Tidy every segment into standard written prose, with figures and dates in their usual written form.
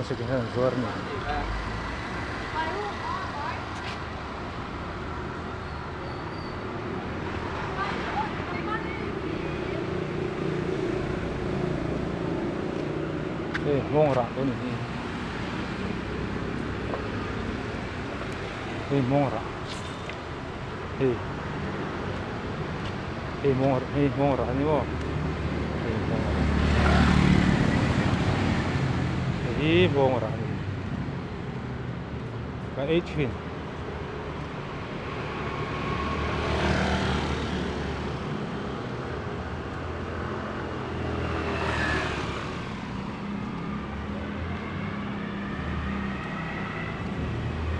masih kena zuar ni. Mong ra tu ni. Mong ra. Mong ra ni mo. Mong ra ni. Cái ấy chuyện.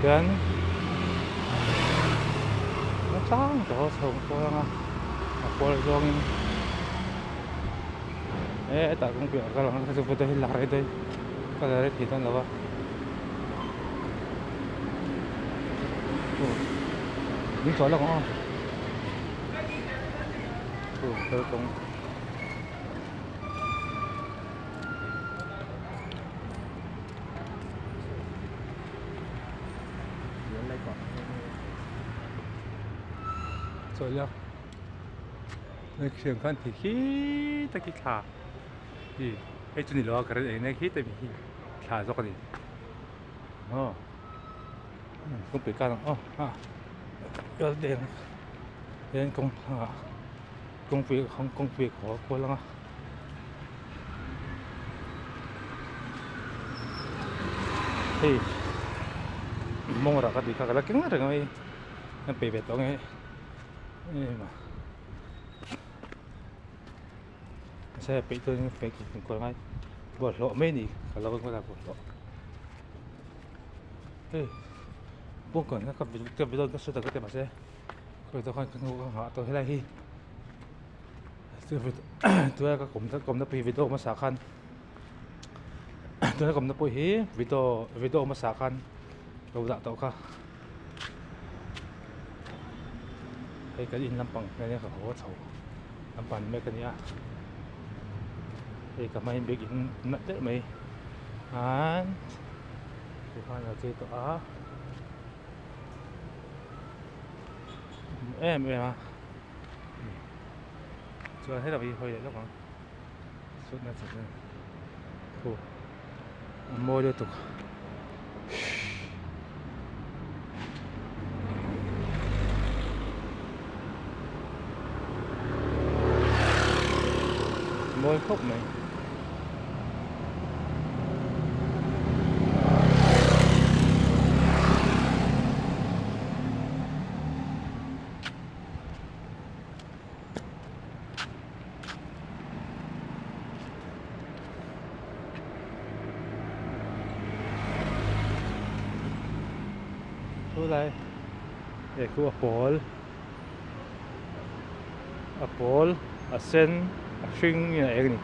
Dan macam tu semua orang apa lagi ni tak kong biar kalau nak seperti hilang itu kalau ada kita lawa ni soal apa terkong rồi nhá,ในเชียงคันที่ขี้ตะกี้ขาที่ไอ้จุดนี้เราก็เรียนในขี้แต่มีขาสักนิดอ๋อคงเปิดการอ๋อก็เดินคงเปิดของคงเปิดขอคนละเฮ้ยมองอะไรก็ดีค่ะแล้วก็งั้นไงมันเปิดแบบตรงนี้mà xe bị tôi phải còn ngay bột lộ mấy nỉ kalau không là bột lộ buông còn nó cầm video cái số tờ cái tiền mà xe rồi tôi không họ tôi thấy hi tôi có cùng nó bị video mà xả khăn tôi cùng nó bị hi video mà xả khăn đâu dạng tao cả cái in lâm bằng cái này là hỗ trợ lâm bằng mấy cái này thì cả mấy biết in nặng đấy mấy thì coi là cái tọa em à chưa thấy là vì hơi đấy các bạn suốt ngày suốt ngày thôi môi liên tục môi khúc này số này để khu Apple Ascend String như này này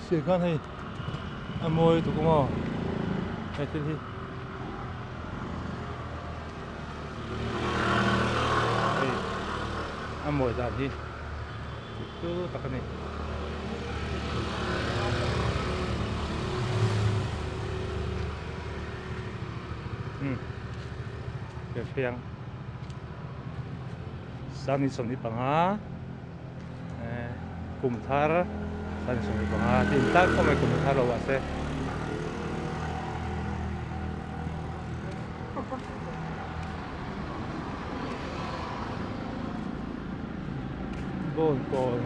xe con này môi tụi con này thế thì môi ra đi cứ tập cái này cái phiang sang đi sông đi bằng á cùng thar sang đi sông đi bằng á thì ta không phải cùng thar đâu vậy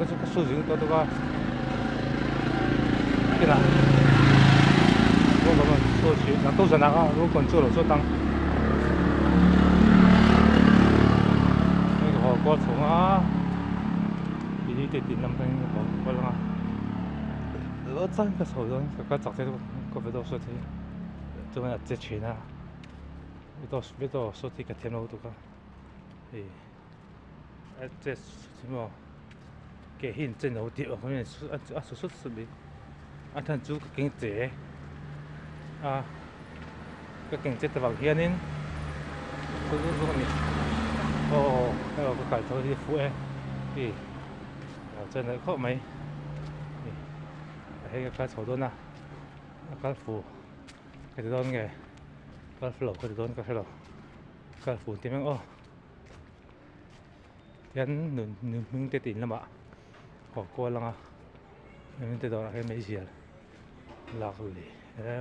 cái số dính tôi có cái nào mà số chỉ là tôi sẽ nào lúc còn chưa được số tăng cái họ có xuống á thì đi tìm năm thanh có là ở trong cái số đó cái chặt thế có phải đâu số thế cho nên là chết chuyện à biết đâu số thì cái thêm đâu tụi con thì chết mà cái hiện trên đầu tiên ở bên xuất đi, anh thằng chú kinh tế, cái cảnh chết vào hiên nên tôi cũng này cái cải thôi thì phụ em thì ở trên đấy khó mấy hay cái số đôn à cái phụ cái đôn nghe cái phụ cái đôn cái phụ cái phụ thì mình yan nun mình tết in lắm ạ có qua lăng à mình tết đó hay mấy gì lạc lì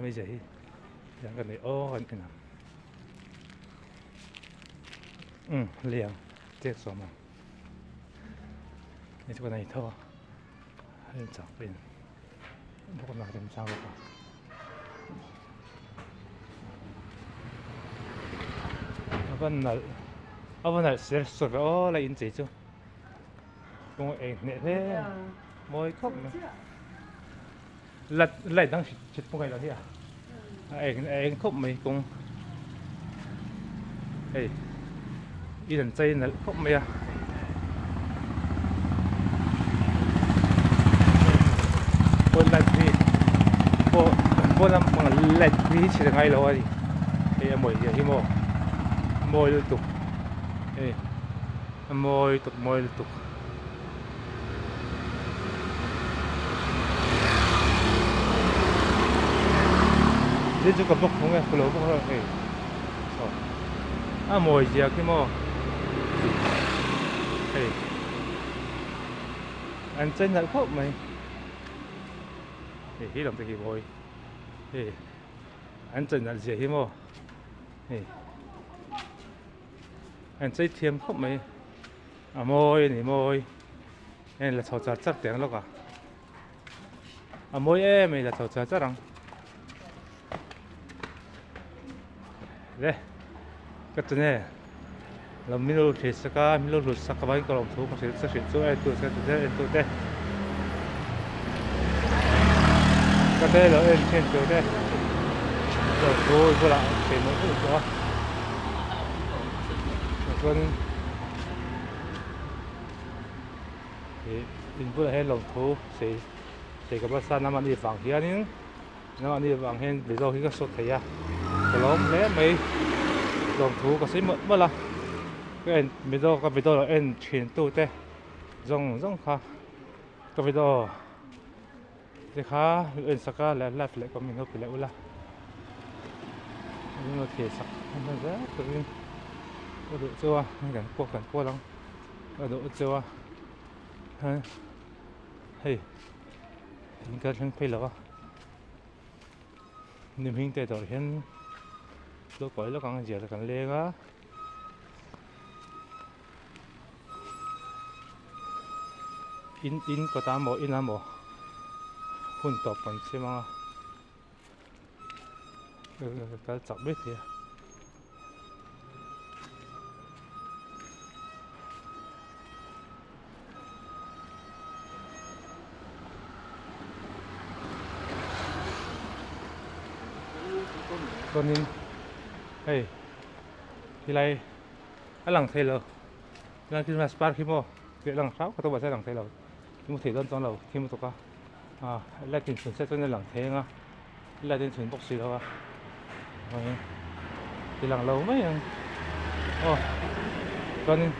mấy gì yan cái này cái nào liền chết rồi mà cái này thôi hay chẳng bên bố nào làm sao được vẫn là sẽ sụp lại in gì chứ cũng em nè thế môi khóc lật lại đang chết không phải là thế à em khóc mấy cũng hey ý lần chơi là khóc mấy àคนละที่พวกเราเล่นที่เชียงใหม่เราดิเฮ้ยมวยอย่างที่มวยตุกเฮ้ยมวยตุกนี่จุกกับพวกผมไงคนเราพวกเราเฮ้ยมวยอย่างที่เฮ้ยอันเจนอะไรพวกไหมhi làm cái gì mồi anh chân là gì hi mò anh chơi thiêm khóc mấy mồi này mồi anh là cháu cháu chắc tiếng lúc mồi em là cháu cháu chắc rằng đấy cái chuyện này là mình lột hết saka mình lột saka bao nhiêu lòng thú có sẽ chuyển số em tôi đây cái đây là em trên chỗ đây rồi thôi vô lại để nó cũng có con thì mình vừa hay lòng thú thì các bác san năm anh đi vàng kia nín năm anh đi vàng hen bây giờ khi có sốt thấy à cái lắm lẽ mấy lòng thú có sẽ mất là cái em bây giờ là em chuyển tu đây rong khá cái bây giờ thì khá ơn sắc là lại có mình hợp lại ula nhưng mà thiệt sắc nó rất tự nhiên có độ chưa cảnh qua lắm có độ chưa ha hey những cái thằng phải là niềm hình tệ rồi hiện lúc cuối lúc càng gì là càng lê á in có ta mò in mò hun top bằng xe mà cái chọc biết thì con nên hey thì này cái lằng thay lờ là khi mà spark khi mà cái lằng sáu có tôi bảo sẽ lằng thay lờ nhưng mà thể đơn trong lầu khi mà tôi có lại tiền chuyển sẽ cho nên lằng thế nga lại tiền chuyển bốc xì đâu thì lằng lâu mấy con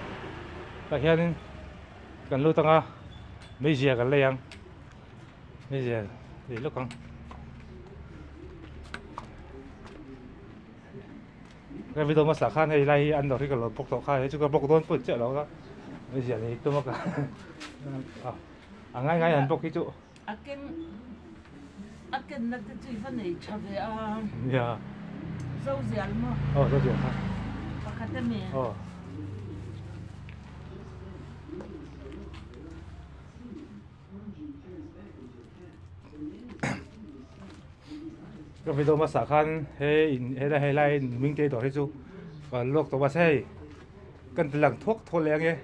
tại hiện cần lưu tăng mấy giờ cần lấy ăn mấy giờ thì lúc con cái video mà xả khan hay lại ăn được thì cái lẩu bốc tàu khai chứ cái bốc đốn bự chết đó bây giờ thì tôi mà cả ngay ăn bốc cái chỗ aken na te chui van nei chave dạ zau zial mo rồi rồi ha pakate me cái video mà xả khan hay lại mình cái đó hay chú còn lúc tôi mà say cần lần thuốc thôi lẹ nghe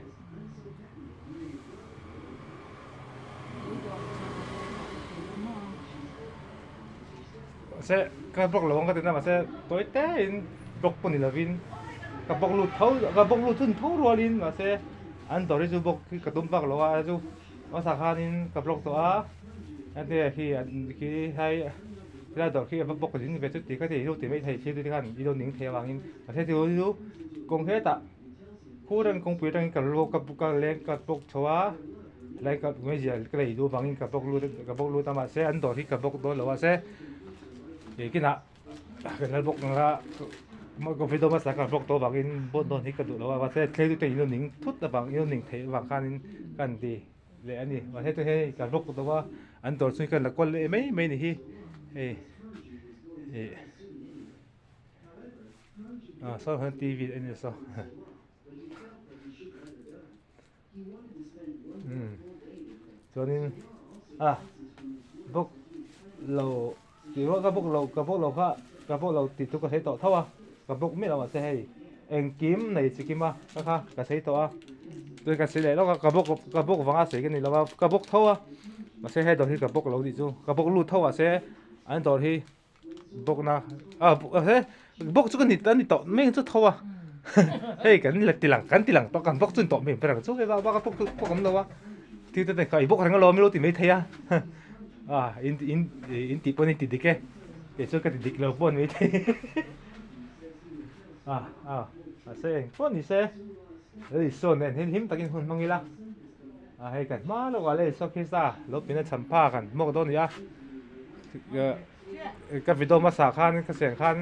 sẽ cái bọc lông cái tên là sẽ tối té bọc con này là vin cái bọc lụt thun thâu rồi lên mà sẽ ăn tối chú bọc cái tôm bạc lông à chú mà xả khan cái bọc đó anh thì khi hay ra đó khi mà bốc cái gì về chút thì có thể lúc thì mấy thầy chơi cái gì đâu những thầy vàng in mà thầy thì lúc công hết tạ khu đang công việc đang cả lô cả lên cả bốc chua lại cả mấy gì cái này đồ vàng in cả bốc luôn ta mà sẽ ăn đó thì cả bốc đó là sẽ cái nào cái nào bốc là mà có phải đâu mà sao cả bốc đó vàng in bốc đó thì cả đồ là sẽ thấy cái đồ những thút là vàng in những thầy vàng can đi lệ anh đi mà thấy thấy cả bốc đóว่าอันตัวสุดกันละคนเลยไม่นี่ sau hơn TV anh được sao cho nên bốc lầu thì các bốc lầu thì tôi có thấy tỏ thâu các bốc mấy là mà sẽ hay anh kiếm này chỉ kiếm các thấy tỏ tôi cái sẽ đó các bốc vàng sẽ cái này là các bốc thâu mà sẽ hay đó thì các bốc lầu thì chú các bốc lụt thâu sẽ anh đó thì bốc na thế bốc chú cái nít anh tỏ mấy chú thâu hey cái này là tiền lặng tao cần bốc chú tỏ mình phải làm chú cái bao các bốc cầm đâu thì tôi cái bốc thằng lo mấy lô thì mấy thấy in tí bọn in tí cái chú cái tí lầu bọn mấy thấy sẽ bọn thì sẽ rồi số này thì hiếm takin hun mangila hay cái mà nó gọi là sau khi ra lúc bên chăm paกันมอกโดนนี่cái videoมาสาขันcáiเสียงขัน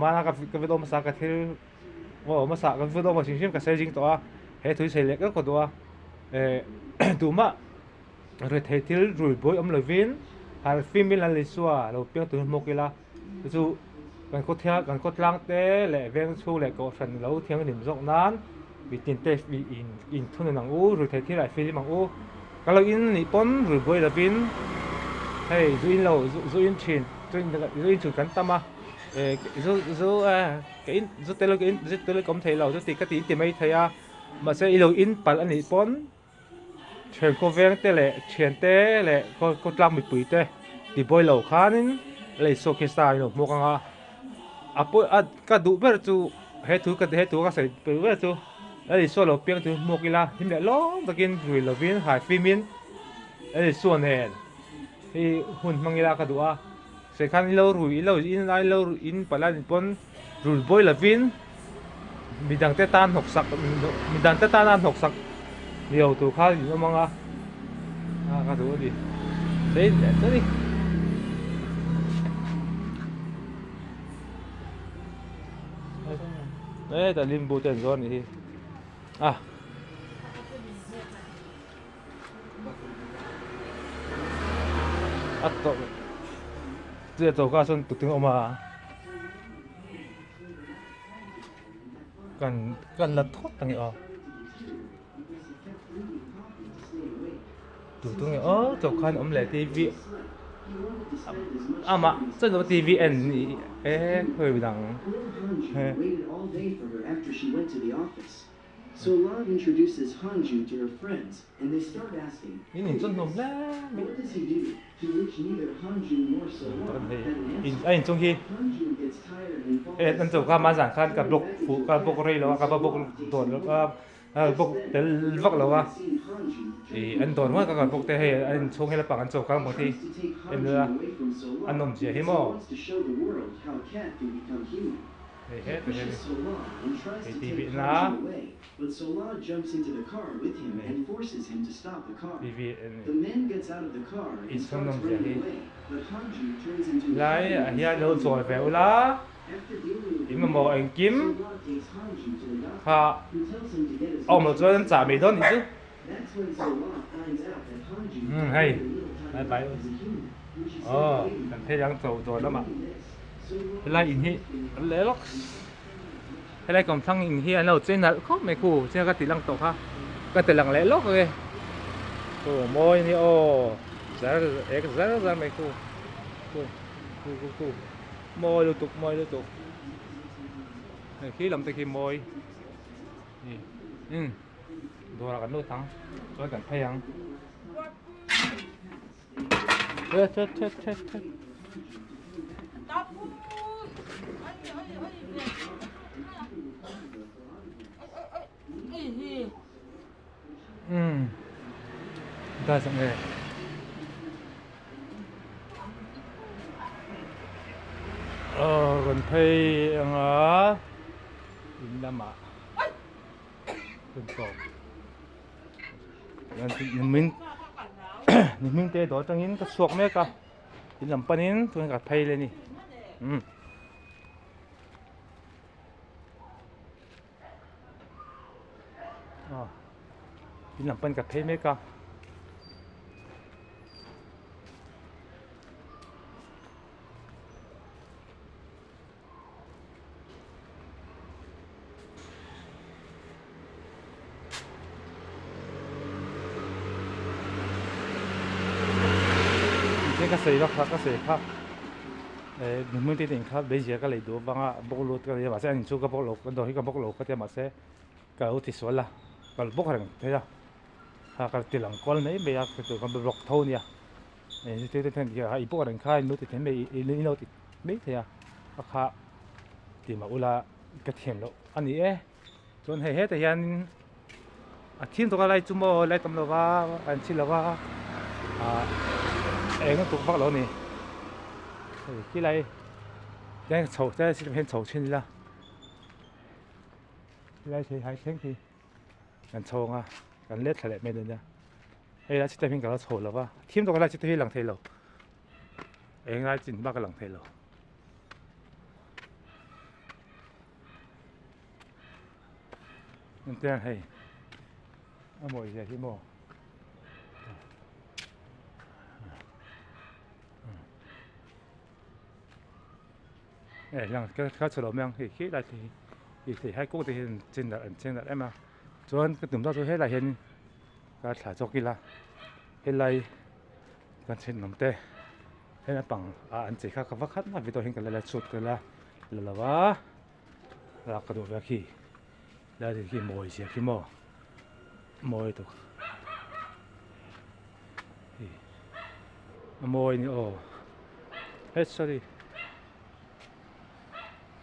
มาcái videoมาสากันที่ว่ามาสากัน video มาชิมๆกับเสียงจริงตัวเฮ้ยถุยเสียเล็กก็ตัวดูมาเรื่องที่รุ่ยบ่อยเลยวินหาฟิล์มมิลันลิสัวเราเพียงตัวมกิละจู่กันก็เที่ยกันก็ล้างเต้แหละเวงชูแหละก็ฝันเราเที่ยงหนิมจงนั้นวิตินเตวิอินทุนหนังหรือที่หลายฟิล์มหนังก็เราอินญี่ปุ่นหรือบ่อยละวินเฮ้ยจู่อินเราจู่อินชินจู่อินจุดกันตามาจู่cái inจู่เตลก็อินจู่เตลก็ไม่เที่ยวเราจู่ติดก็ติดไม่เที่ยวมาเสียอินเราอินปัลอันญี่ปุ่นเชิญก็เวงเต้แหละเชิญเต้แหละก็ล้างไม่ปุ๋ยเต้ที่บ่อยเราข้านินเลยโซเคสายเนาะมองกันก็ดูแบบจู่เฮตุก็ใส่ไปแบบจู่แล้วส่วนเราเพียงจู่มกิละที่เนี่ยล้อตะกินรุยเราวินหายฟิมินแล้วส่วนเนี่ยที่หุ่นมังกิละก็ดูเสร็จคันเรารุยเราอินปะละนี่ปนรุยบ่อยเราวินมีดังเตตานหกสักมีดังเตตานหกสักเดียวตัวข้าอยู่มั้งก็ดูดิเด็ดดิแต่ลิมบูเต็นซ้อนนี่ต่อเจ้าตัวก็ส่วนตุกถึงออกมากันละทดตั้งนี้ตุกถึงนี้เจ้าขันอมแหล่ทีวีมาเจ้าตัวทีวีเอ็นนี่เคยไปดังSo Log introduces Hanju to her friends, and they start asking, What does he do? To which neither Hanju nor Solon had an answer. Hanju gets tired and falls นั่นจบข้ามาสั่งขั้นกับบุกเรย์แล้วกับบุกโดนแล้วก็บุกเตลวักแล้วว่าอันโดนว่ากับบุกเตะให้อันชงให้ละปังอันจบข้างบางทีอันเรืออันนมเสียให้หม้อPushes Solon and tries to take Hanju away, but Solon jumps into the car with him and forces him to stop the car. The man gets out of the car and starts running away, but Hanju turns into a lại hiện đâu rồi về là After dealing with im mà một anh kiếm Solon takes Hanju to the doctor, ha who tells him to get his ông một dân trả mấy đón gì chứ That's when Solon finds out that Hanju hay died a little time bye ago as a human, which is cảm thấy đang rồi đó mà lại in lẽ lắm lại còn thằng in hiện nào trên là khóc mấy cụ trên cái tỷ lăng tổ ha cái tỷ lăng lẽ lóc rồi môi ni giá mấy cụ môi liên tục khi làm tới khi môi đồ là cái nốt thắng rồi cần thay ăn chết ta sẽ nghe gần thấy ngã in đam mà gần cổ mình mình tê đó trong in cái suộc mấy cả in làm panin tôi gặp thấy lên đi in làm pan gặp thấy mấy cả cái sợi đó khác cái sợi khác mình tin khác bây giờ cái này đồ bằng bóc lột cái này mà sẽ anh chú cái bóc lột cái đó cái bóc lột cái mà sẽ cái ưu tiên số là cái bóc hàng thế à cái tiền lăng quan này bây giờ cái cái bóc thâu nè này thế thế thì cái bóc hàng khai nó thì thế mấy nó thì mấy thế à khác thì mà ula cái thêm đó anh ấy chọn hay hết thì anh thiên tôi cái này chúng mo lại tầm lo vào anh chỉ lo vào em nó tụt phát lỗ này cái này cái sầu cái sẽ変sầu trên là cái này thì hay thêm thì anh sầu à anh lết lại mấy đứa nha hay là sẽ変cái sầu là va thiên tôi cái này sẽ変冷thế lỗ em cái chỉ ba cái冷thế lỗ nên thế hay mọi gì thì mọi rằng cái sổ 명thì khi là thì hai cô thì trên là em mà cho nên cái tụm đó tôi hết là hiện cái thả cho kia là hết lại cái trên nằm tê hết là bằng anh chỉ khác vắt khát mà vì tôi hiện cái là sụt cái là vá là cái đồ về khi là thì khi mồi gì khi mồi tục mồi nữa hết sorry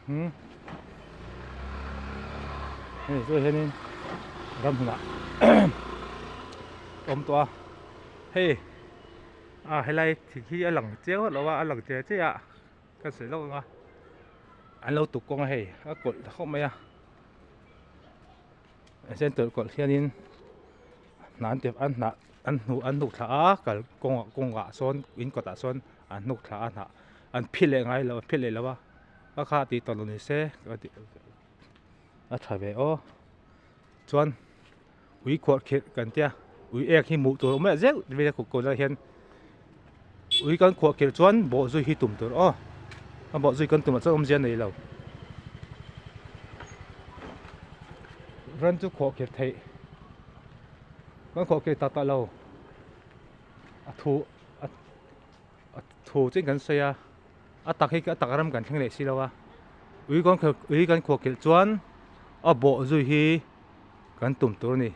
này tôi thấy nên râm hả ôm toa hey hay lại thì khi anh lẳng chéo làว่าanh lẳng chéo chứ ạ cái sợi lâu mà anh lâu tục con hay cột không mấy sen tự cột khi anh nán tiệp anh nụ thả cả con gà son in cột à son anh nụ thả anh phi lệ ngay là phi lệ là ba bác khá thì toàn luôn xe thải về ô chuan uy quạt khétกันเตี้ยuy ek hi mu tur me zeu ve ko la hian uy kan quạt khét chuan bo zui hi tum tur o bo zui kan tum cha om jen nei lo ran chu quạt khét thei kan quạt khét ta lo thu chen kan se ya tak hi ka tak ram kan thang le si lo wa uy kan quạt khét chuan bộ zui hi kan tum tur ni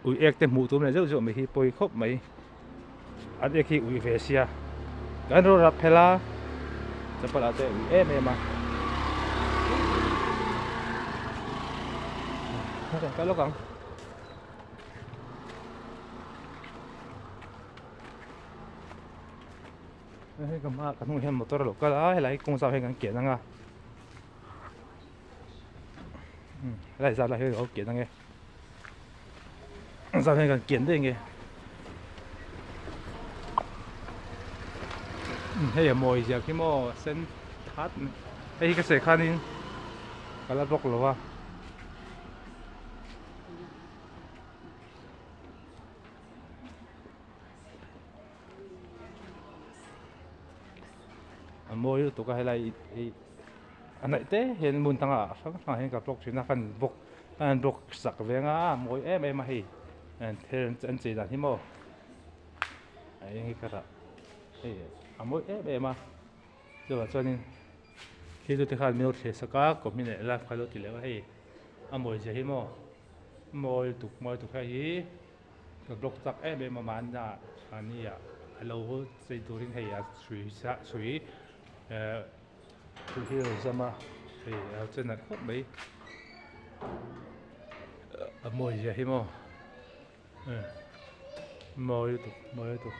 ui ek te mu tum le zo zo me hi poi khop mai an ek hi ui ve sia kan ro ra phela chapala te ui em em ka lo kang hey ka ma kan mu hen motor lo ka la lai kong sa he kan ke nga lại ra lại hơi ok kiện nghe ra hơi cần kiện đấy nghe hay là mồi giờ cái mò sen thắt hay cái sợi khăn đi cái là bọc rồi mồi tụi cái hay anh ấy thế hiện muốn tăng phát hiện gặp bọc chuyện là phần bọc sặc về ngã mỗi em mà hi thế anh chỉ là thế mò ấy cái đó mỗi em mà rồi cho nên khi tôi thấy mình sẽ sặc có mình lại là phải lo tỷ lệ hay mỗi giờ hi mỗi tục hay gặp bọc sặc em mà man ra anh ấy lâu xây đồ riêng hay suy thì ra mà thì trên là khóc mấy mồi gì mà mồi tục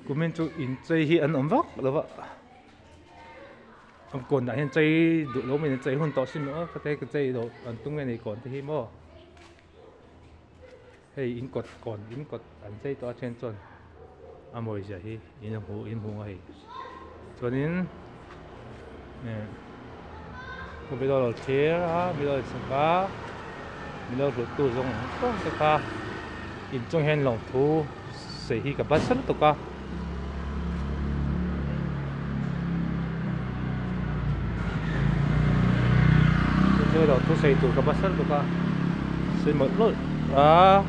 cú mình chú in chơi hi ăn ấm vóc là vậy ông còn đã hiện chơi đủ lâu mình chơi hơn to xin nữa cái chơi đồ ăn tung này còn thì mò hay in cột ăn chơi to trên chân mồi giờ hi in hùng hay cho nên nèก็ไม่ต้องรอเชียร์ไม่ต้องสังกัดไม่ต้องรถตู้ส่งก็สักการอินจงเห็นหลงทูเสียกับบัสล์ตุกะเจอหลงทูเสียตุกับบัสล์ตุกะเสียหมดเลยว้าว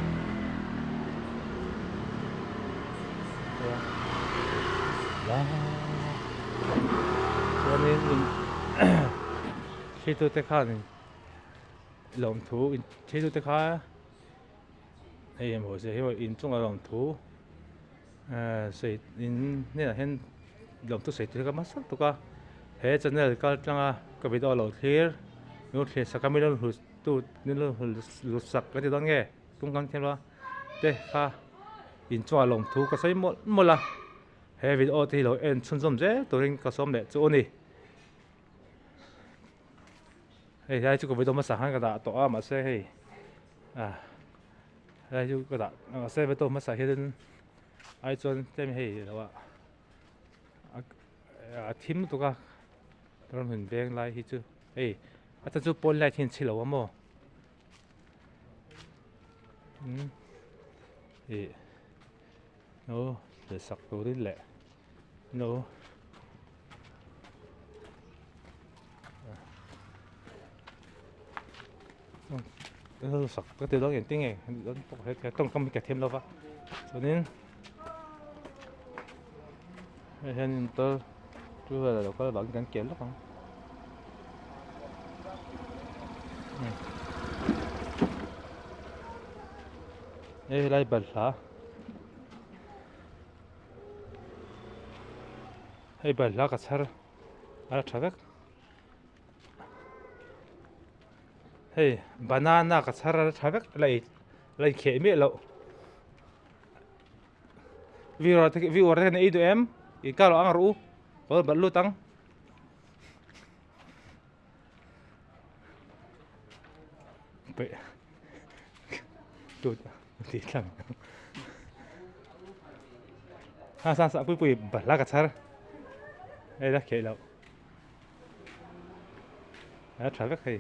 ตอนนี้chế độ tất cả này lòng thú chế độ tất cả này một số hiệu in trong lòng thú sẽ in này là hiện lòng thú sẽ tất cả mất tất cả hết cho nên là cái trong cái video đầu tiên nếu thì sẽ có mấy lần hụt tu nên là hụt sạc cái gì đó nghe tung căng thêm đó đây ha in trong lòng thú có sẽ một là hết video thì rồi em chân zoom dễ tôi nên có zoom để chỗ này hey, đây chú có video mà sáng cái đó tao mà sẽ hey, đây chú cái đó mà sẽ video mà sáng hiện ai chọn tem hey đó team tụi cái rồi mình về lại hi chú hey, ta chú bốn lại thiên chỉ lâu mà hey, no để sạc đồ đi lẹ no cái sạc cái từ đó hiện tiếng này nó trong công việc thêm đâu vậy cho nên hiện tôi chú là có bạn gắn kéo lắm không đây lại bật hả hay bật lá cả sar à chắc hey banana ka chara thavek lai khe me lo viewer the nei do em I ka lo ang ru ko ba lu tang pe tu ti tang ha sa pui ba la ka chara ai da khe lo à thavek hey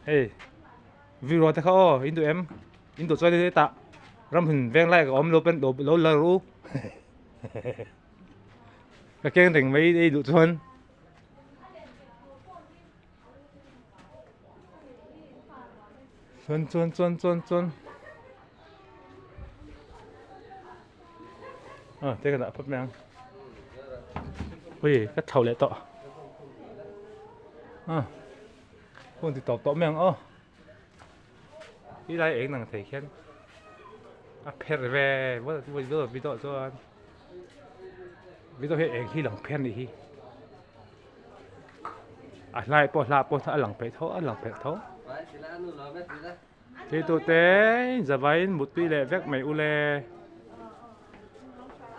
hey viewer thế khó in tụi em in tụi chơi thế tạ ram hình ven lại có lô bên lô lơ ru cái kia thành mấy đi tụi xuân xuân thế cái đã phát mang ui cái thầu lại tọ con thì tỏ miệng đi đây em năng thấy khen pet về với video cho video hệ khi lòng pen đi lại bỏ lòng pet thấu thì tôi té giờ váy một tuy lệ vét mày u lê